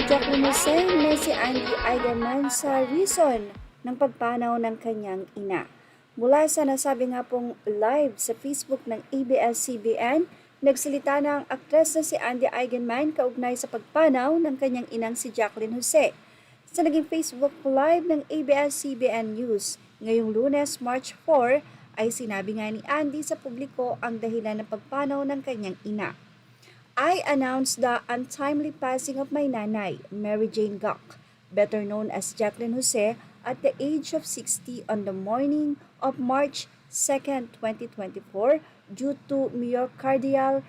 ni Jacqueline Jose na si Andy Eigenman sa reason ng pagpanaw ng kanyang ina. Mula sa nasabi nga pong live sa Facebook ng ABS-CBN, nagsalita na ang aktres na si Andy Eigenman kaugnay sa pagpanaw ng kanyang inang si Jacqueline Jose. Sa naging Facebook live ng ABS-CBN News ngayong Lunes, March 4, ay sinabi nga ni Andy sa publiko ang dahilan ng pagpanaw ng kanyang ina. I announced the untimely passing of my nanay, Mary Jane Gok, better known as Jacqueline Jose, at the age of 60 on the morning of March 2, 2024 due to myocardial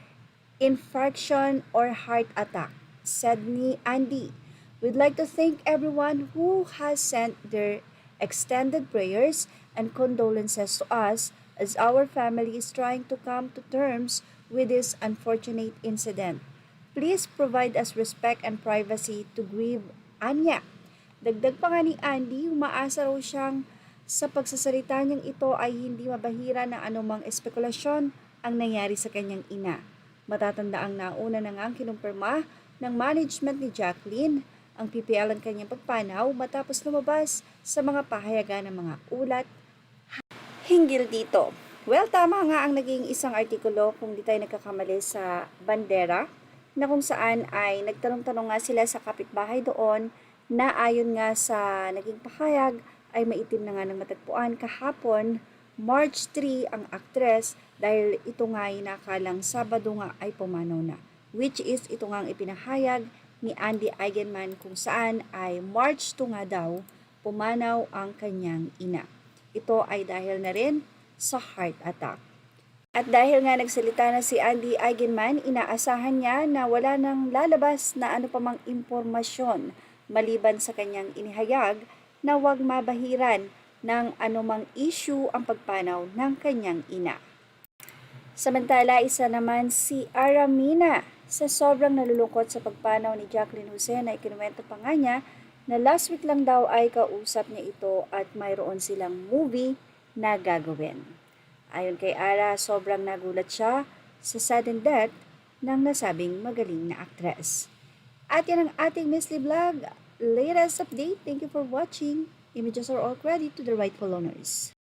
infarction or heart attack, said ni Andy. We'd like to thank everyone who has sent their extended prayers and condolences to us as our family is trying to come to terms with this unfortunate incident. Please provide us respect and privacy to grieve, Anya. Dagdag pa nga ni Andy, umaasa raw siyang sa pagsasalita niyang ito ay hindi mabahira ng anumang espekulasyon ang nangyari sa kanyang ina. Matatanda ang nauna na ngang kinumpirma ng management ni Jacqueline ang PPL ang kanyang pagpanaw matapos lumabas sa mga pahayagan ng mga ulat hinggil dito. Well, tama nga ang naging isang artikulo kung di tayo nagkakamali sa Bandera na kung saan ay nagtanong-tanong nga sila sa kapitbahay doon na ayon nga sa naging pahayag ay maitim na nga ng matagpuan kahapon, March 3 ang aktres dahil ito nga ay nakalang Sabado nga ay pumanaw na. Which is ito nga ang ipinahayag ni Andy Eigenman kung saan ay March 2 nga daw pumanaw ang kanyang ina. Ito ay dahil na rin sa heart attack. At dahil nga nagsalita na si Andy Eigenman, inaasahan niya na wala nang lalabas na ano pa mang impormasyon maliban sa kanyang inihayag na huwag mabahiran ng anumang issue ang pagpanaw ng kanyang ina. Samantala, isa naman si Aramina sa sobrang nalulungkot sa pagpanaw ni Jacqueline Jose na ikinuwento pa nga niya na last week lang daw ay kausap niya ito at mayroon silang movie na gagawin. Ayon kay Ara, sobrang nagulat siya sa sudden death ng nasabing magaling na aktres. At yan ang ating Miss Lee Vlog latest update. Thank you for watching. Images are all credit to the rightful owners.